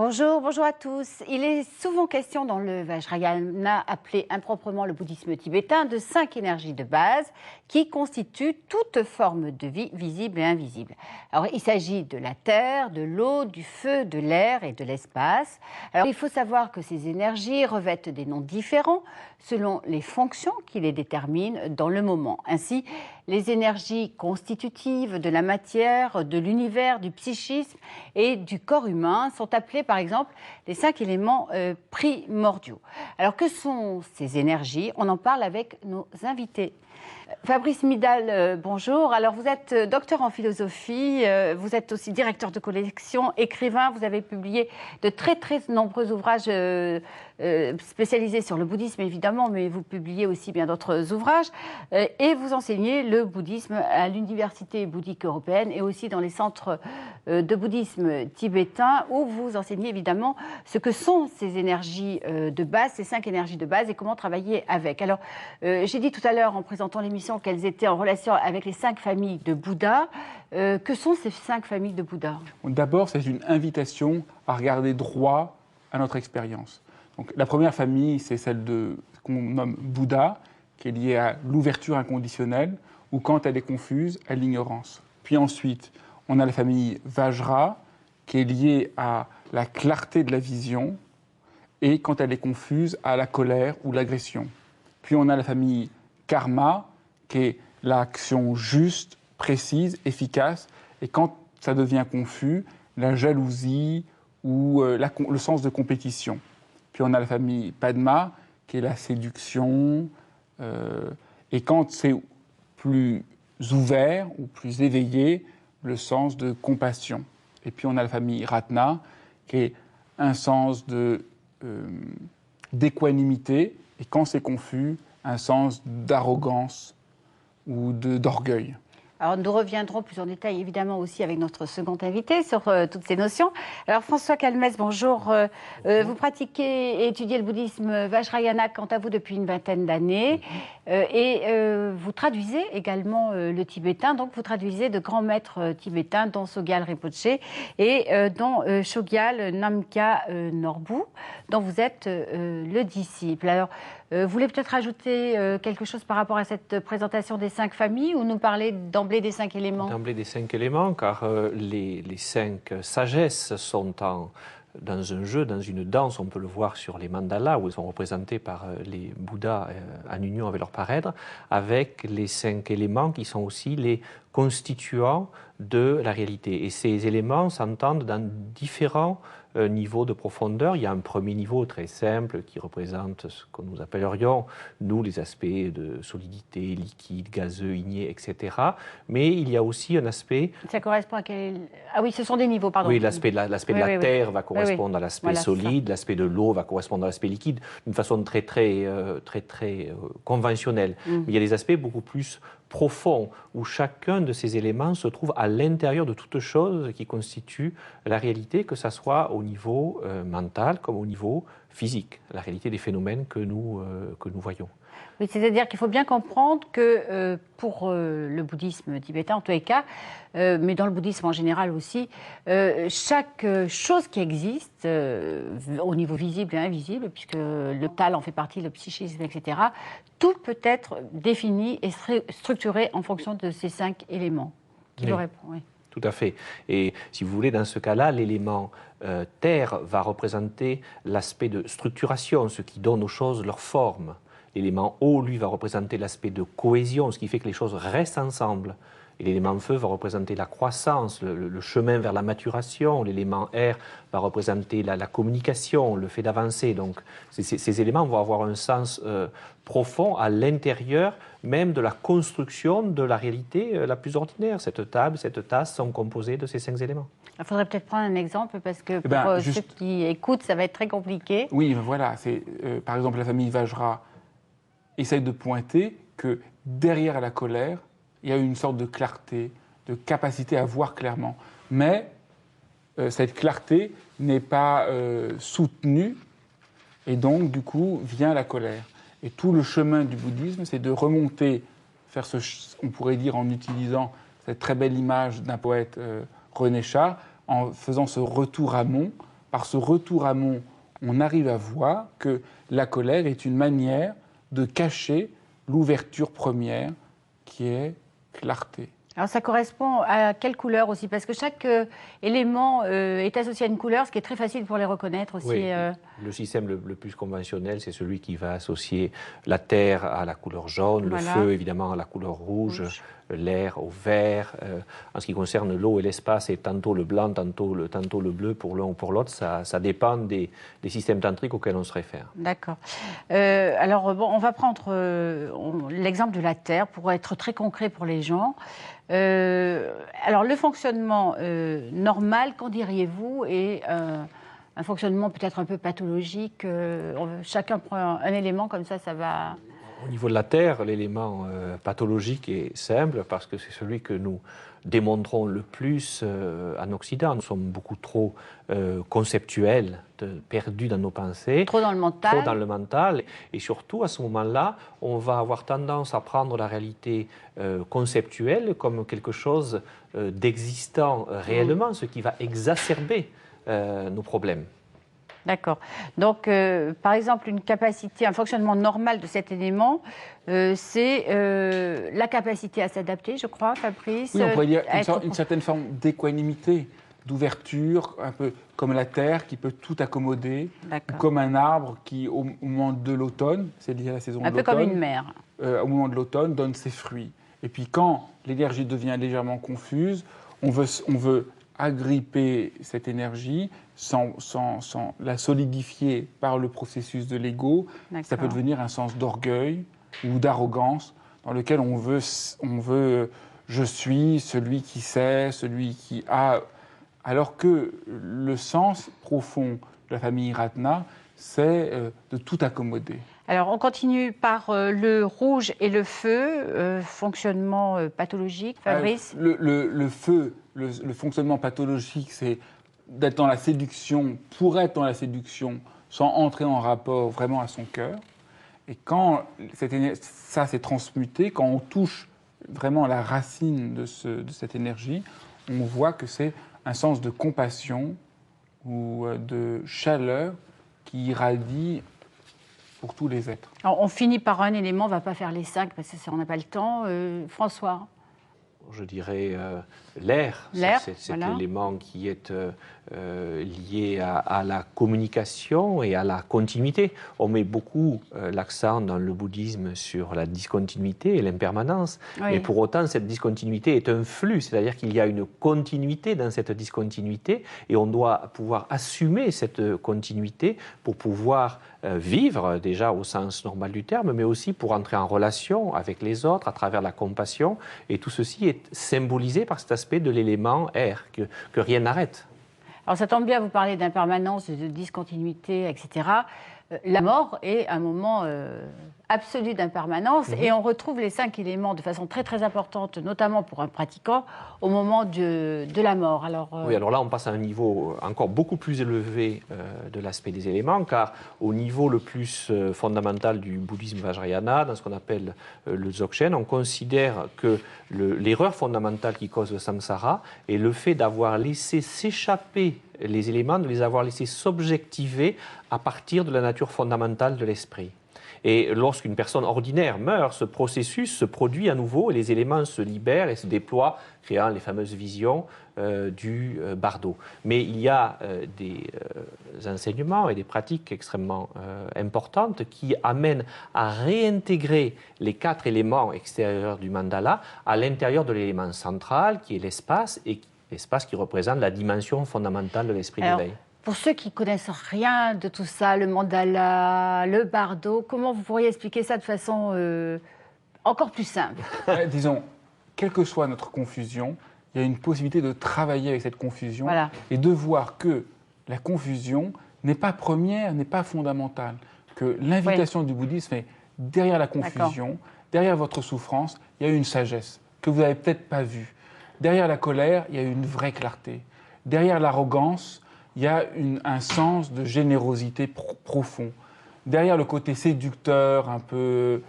Bonjour, bonjour à tous. Il est souvent question dans le Vajrayana, appelé improprement le bouddhisme tibétain, de 5 énergies de base qui constituent toute forme de vie visible et invisible. Alors, il s'agit de la terre, de l'eau, du feu, de l'air et de l'espace. Alors, il faut savoir que ces énergies revêtent des noms différents selon les fonctions qui les déterminent dans le moment. Ainsi, les énergies constitutives de la matière, de l'univers, du psychisme et du corps humain sont appelées par exemple les 5 éléments primordiaux. Alors que sont ces énergies? On en parle avec nos invités. Fabrice Midal, bonjour. Alors vous êtes docteur en philosophie, vous êtes aussi directeur de collection, écrivain, vous avez publié de très nombreux ouvrages spécialisés sur le bouddhisme évidemment, mais vous publiez aussi bien d'autres ouvrages et vous enseignez le bouddhisme à l'Université bouddhique européenne et aussi dans les centres de bouddhisme tibétain où vous enseignez évidemment ce que sont ces énergies de base, ces 5 énergies de base et comment travailler avec. Alors j'ai dit tout à l'heure en présentant l'émission qu'elles étaient en relation avec les 5 familles de Bouddha. Que sont ces 5 familles de Bouddha? D'abord, c'est une invitation à regarder droit à notre expérience. Donc, la première famille, c'est celle qu'on nomme Bouddha, qui est liée à l'ouverture inconditionnelle, ou quand elle est confuse, à l'ignorance. Puis ensuite, on a la famille Vajra, qui est liée à la clarté de la vision, et quand elle est confuse, à la colère ou l'agression. Puis on a la famille Karma, qui est l'action juste, précise, efficace, et quand ça devient confus, la jalousie ou le sens de compétition. Puis on a la famille Padma, qui est la séduction, et quand c'est plus ouvert ou plus éveillé, le sens de compassion. Et puis on a la famille Ratna, qui est un sens d'équanimité, et quand c'est confus, un sens d'arrogance ou d'orgueil. Alors, nous reviendrons plus en détail, évidemment, aussi avec notre second invité sur toutes ces notions. Alors, François Calmès, bonjour. Vous pratiquez et étudiez le bouddhisme Vajrayana, quant à vous, depuis une vingtaine d'années. Vous traduisez également le tibétain. Donc, vous traduisez de grands maîtres tibétains, dont Sogyal Rinpoché et dont Chogyal Namkha Norbu, dont vous êtes le disciple. Alors, vous voulez peut-être ajouter quelque chose par rapport à cette présentation des 5 familles ou nous parler d'emblée des 5 éléments? D'emblée des 5 éléments, car les 5 sagesses sont dans un jeu, dans une danse, on peut le voir sur les mandalas où ils sont représentés par les Bouddhas en union avec leur parèdre, avec les 5 éléments qui sont aussi les constituants de la réalité. Et ces éléments s'entendent dans différents niveaux de profondeur. Il y a un premier niveau très simple qui représente ce que nous appellerions, nous, les aspects de solidité, liquide, gazeux, igné, etc. Mais il y a aussi un aspect... Ça correspond à quel... Ah oui, ce sont des niveaux, pardon. Oui, l'aspect de la terre va correspondre à l'aspect solide, l'aspect de l'eau va correspondre à l'aspect liquide, d'une façon très conventionnelle. Mais il y a des aspects beaucoup plus profonds, où chacun de ces éléments se trouve à l'intérieur de toute chose qui constitue la réalité, que ce soit au niveau mental comme au niveau physique, la réalité des phénomènes que nous voyons. Oui, c'est-à-dire qu'il faut bien comprendre que pour le bouddhisme tibétain, en tous les cas, mais dans le bouddhisme en général aussi, chaque chose qui existe, au niveau visible et invisible, puisque le mental en fait partie, le psychisme, etc., tout peut être défini et structuré en fonction de ces 5 éléments qui le répondent. Oui. Tout à fait. Et si vous voulez, dans ce cas-là, l'élément terre va représenter l'aspect de structuration, ce qui donne aux choses leur forme. L'élément eau, lui, va représenter l'aspect de cohésion, ce qui fait que les choses restent ensemble. Et l'élément feu va représenter la croissance, le chemin vers la maturation. L'élément air va représenter la communication, le fait d'avancer. Donc, ces éléments vont avoir un sens profond à l'intérieur même de la construction de la réalité la plus ordinaire. Cette table, cette tasse sont composées de ces 5 éléments. Il faudrait peut-être prendre un exemple parce que pour ceux qui écoutent, ça va être très compliqué. Oui, voilà. Par exemple, la famille Vajra essaye de pointer que derrière la colère, il y a une sorte de clarté, de capacité à voir clairement. Mais cette clarté n'est pas soutenue, et donc, du coup, vient la colère. Et tout le chemin du bouddhisme, c'est de remonter, faire on pourrait dire en utilisant cette très belle image d'un poète René Char, en faisant ce retour amont, par ce retour amont, on arrive à voir que la colère est une manière de cacher l'ouverture première qui est clarté. Alors ça correspond à quelle couleur aussi? Parce que chaque élément est associé à une couleur, ce qui est très facile pour les reconnaître aussi. Oui, le système le plus conventionnel, c'est celui qui va associer la terre à la couleur jaune, le feu évidemment à la couleur rouge. L'air au vert. En ce qui concerne l'eau et l'espace, c'est tantôt le blanc, tantôt le bleu pour l'un ou pour l'autre. Ça dépend des systèmes tantriques auxquels on se réfère. D'accord. Alors, bon, on va prendre l'exemple de la Terre pour être très concret pour les gens. Alors, le fonctionnement normal, qu'en diriez-vous, est un fonctionnement peut-être un peu pathologique. Chacun prend un élément, comme ça va... Au niveau de la Terre, l'élément pathologique est simple parce que c'est celui que nous démontrons le plus en Occident. Nous sommes beaucoup trop conceptuels, perdus dans nos pensées. Trop dans le mental. Trop dans le mental. Et surtout, à ce moment-là, on va avoir tendance à prendre la réalité conceptuelle comme quelque chose d'existant réellement, ce qui va exacerber nos problèmes. D'accord. Donc, par exemple, un fonctionnement normal de cet élément, c'est la capacité à s'adapter, je crois, Fabrice. Oui, on pourrait dire une certaine forme d'équanimité, d'ouverture, un peu comme la terre qui peut tout accommoder, ou comme un arbre qui, au moment de l'automne, c'est lié à la saison de l'automne. Un peu comme une mer. Au moment de l'automne, donne ses fruits. Et puis quand l'énergie devient légèrement confuse, on veut agripper cette énergie sans la solidifier par le processus de l'ego. Ça peut devenir un sens d'orgueil ou d'arrogance dans lequel on veut je suis celui qui sait, celui qui a... Alors que le sens profond de la famille Ratna, c'est de tout accommoder. Alors, on continue par le rouge et le feu, fonctionnement pathologique, Fabrice. Le feu, le fonctionnement pathologique, c'est d'être dans la séduction, pour être dans la séduction, sans entrer en rapport vraiment à son cœur. Et quand ça s'est transmuté, quand on touche vraiment la racine de cette énergie, on voit que c'est un sens de compassion ou de chaleur qui irradie pour tous les êtres. Alors, on finit par un élément, on ne va pas faire les 5 parce qu'on n'a pas le temps. François? Je dirais l'air. C'est cet élément qui est lié à la communication et à la continuité. On met beaucoup l'accent dans le bouddhisme sur la discontinuité et l'impermanence. Oui. Mais pour autant, cette discontinuité est un flux, c'est-à-dire qu'il y a une continuité dans cette discontinuité et on doit pouvoir assumer cette continuité pour pouvoir vivre, déjà au sens normal du terme, mais aussi pour entrer en relation avec les autres à travers la compassion. Et tout ceci est symbolisé par cet aspect de l'élément air, que rien n'arrête. Alors ça tombe bien, vous parlez d'impermanence, de discontinuité, etc. La mort est un moment absolu d'impermanence et on retrouve les 5 éléments de façon très très importante, notamment pour un pratiquant, au moment de la mort. Oui, alors là on passe à un niveau encore beaucoup plus élevé de l'aspect des éléments, car au niveau le plus fondamental du bouddhisme vajrayana, dans ce qu'on appelle le dzogchen, on considère que l'erreur fondamentale qui cause le samsara est le fait d'avoir laissé s'échapper les éléments, de les avoir laissés s'objectiver à partir de la nature fondamentale de l'esprit. Et lorsqu'une personne ordinaire meurt, ce processus se produit à nouveau et les éléments se libèrent et se déploient, créant les fameuses visions du bardo. Mais il y a des enseignements et des pratiques extrêmement importantes qui amènent à réintégrer les 4 éléments extérieurs du mandala à l'intérieur de l'élément central qui est l'espace et l'espace qui représente la dimension fondamentale de l'esprit d'éveil. Pour ceux qui ne connaissent rien de tout ça, le mandala, le bardo, comment vous pourriez expliquer ça de façon encore plus simple? Disons, quelle que soit notre confusion, il y a une possibilité de travailler avec cette confusion et de voir que la confusion n'est pas première, n'est pas fondamentale. Que l'invitation du bouddhisme est derrière la confusion, derrière votre souffrance, il y a une sagesse que vous n'avez peut-être pas vue. Derrière la colère, il y a une vraie clarté. Derrière l'arrogance, il y a un sens de générosité profond. Derrière le côté séducteur, un peu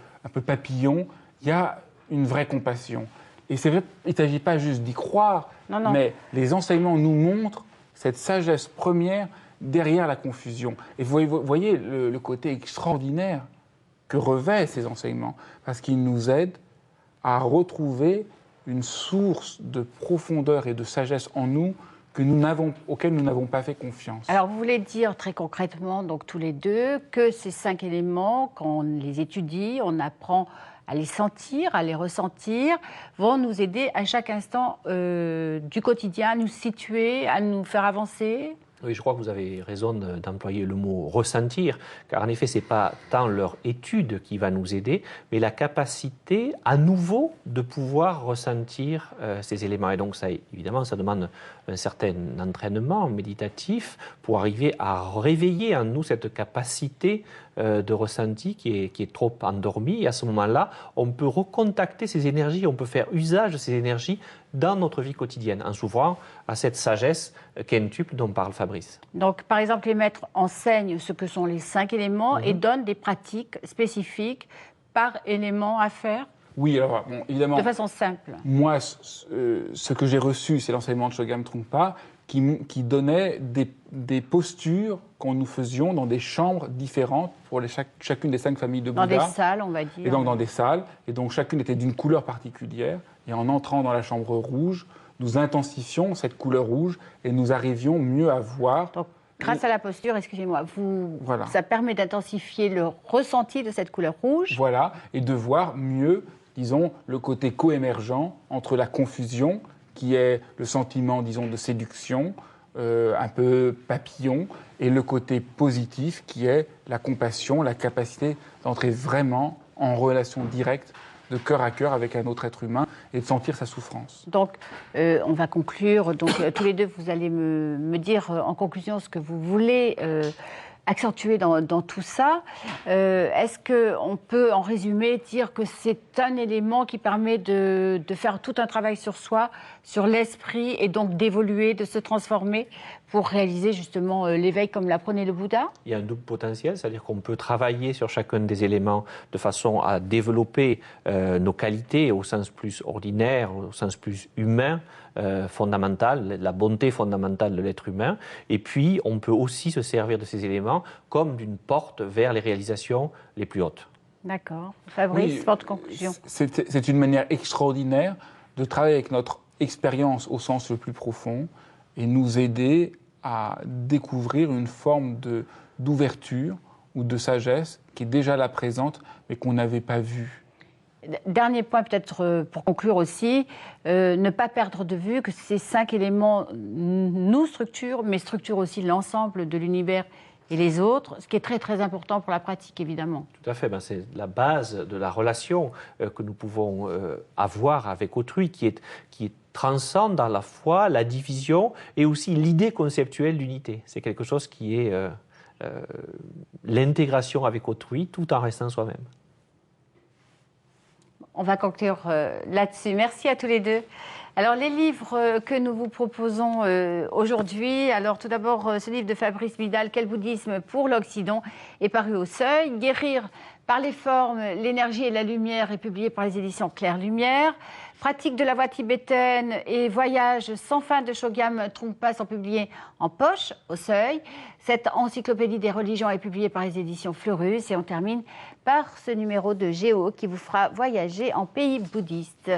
papillon, il y a une vraie compassion. Et c'est vrai, il ne s'agit pas juste d'y croire, mais les enseignements nous montrent cette sagesse première derrière la confusion. Et vous voyez le côté extraordinaire que revêtent ces enseignements, parce qu'ils nous aident à retrouver une source de profondeur et de sagesse en nous auquel nous n'avons pas fait confiance. Alors, vous voulez dire très concrètement, donc tous les deux, que ces 5 éléments, quand on les étudie, on apprend à les sentir, à les ressentir, vont nous aider à chaque instant du quotidien, à nous situer, à nous faire avancer? Oui, je crois que vous avez raison d'employer le mot ressentir, car en effet, ce n'est pas tant leur étude qui va nous aider, mais la capacité à nouveau de pouvoir ressentir ces éléments. Et donc, ça, évidemment, ça demande un certain entraînement méditatif pour arriver à réveiller en nous cette capacité de ressenti qui est trop endormie. Et à ce moment-là, on peut recontacter ces énergies, on peut faire usage de ces énergies dans notre vie quotidienne, en s'ouvrant à cette sagesse quintuple dont parle Fabrice. Donc, par exemple, les maîtres enseignent ce que sont les 5 éléments et donnent des pratiques spécifiques par élément à faire? Oui, alors, bon, évidemment. De façon simple. Moi, ce que j'ai reçu, c'est l'enseignement de Chogyam Trungpa qui donnait des postures qu'on nous faisions dans des chambres différentes pour chacune des 5 familles de Bouddha. Dans des salles, on va dire. Et donc dans des salles. Et donc chacune était d'une couleur particulière. Et en entrant dans la chambre rouge, nous intensifions cette couleur rouge et nous arrivions mieux à voir. Donc, grâce à la posture, excusez-moi, voilà. Ça permet d'intensifier le ressenti de cette couleur rouge. Voilà, et de voir mieux, disons, le côté coémergent entre la confusion, qui est le sentiment, disons, de séduction, un peu papillon, et le côté positif, qui est la compassion, la capacité d'entrer vraiment en relation directe, de cœur à cœur avec un autre être humain, et de sentir sa souffrance. Donc, on va conclure. Donc, tous les deux, vous allez me dire en conclusion ce que vous voulez accentuer dans tout ça. Est-ce qu'on peut, en résumé, dire que c'est un élément qui permet de faire tout un travail sur soi, sur l'esprit, et donc d'évoluer, de se transformer pour réaliser justement l'éveil comme l'apprenait le Bouddha? Il y a un double potentiel, c'est-à-dire qu'on peut travailler sur chacun des éléments de façon à développer nos qualités au sens plus ordinaire, au sens plus humain, fondamental, la bonté fondamentale de l'être humain. Et puis, on peut aussi se servir de ces éléments comme d'une porte vers les réalisations les plus hautes. D'accord. Fabrice, votre conclusion? C'est une manière extraordinaire de travailler avec notre expérience au sens le plus profond et nous aider à découvrir une forme d'ouverture ou de sagesse qui est déjà là présente, mais qu'on n'avait pas vue. Dernier point peut-être pour conclure aussi, ne pas perdre de vue que ces 5 éléments nous structurent, mais structurent aussi l'ensemble de l'univers et les autres, ce qui est très très important pour la pratique évidemment. Tout à fait, c'est la base de la relation que nous pouvons avoir avec autrui qui transcende à la fois la division et aussi l'idée conceptuelle d'unité. C'est quelque chose qui est l'intégration avec autrui tout en restant soi-même. On va conclure là-dessus. Merci à tous les deux. Alors, les livres que nous vous proposons aujourd'hui, alors tout d'abord, ce livre de Fabrice Midal, Quel bouddhisme pour l'Occident, est paru au Seuil. Guérir par les formes, l'énergie et la lumière est publié par les éditions Claire Lumière. Pratique de la voie tibétaine et voyage sans fin de Chogyam Trungpa sont publiés en poche au Seuil. Cette encyclopédie des religions est publiée par les éditions Fleurus. Et on termine par ce numéro de Géo qui vous fera voyager en pays bouddhiste.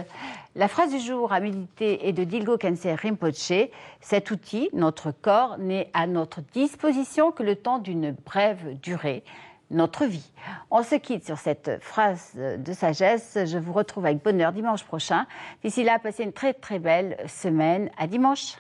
La phrase du jour à méditer est de Dilgo Khyentse Rinpoche. Cet outil, notre corps, n'est à notre disposition que le temps d'une brève durée. Notre vie. On se quitte sur cette phrase de sagesse. Je vous retrouve avec bonheur dimanche prochain. D'ici là, passez une très très belle semaine. À dimanche.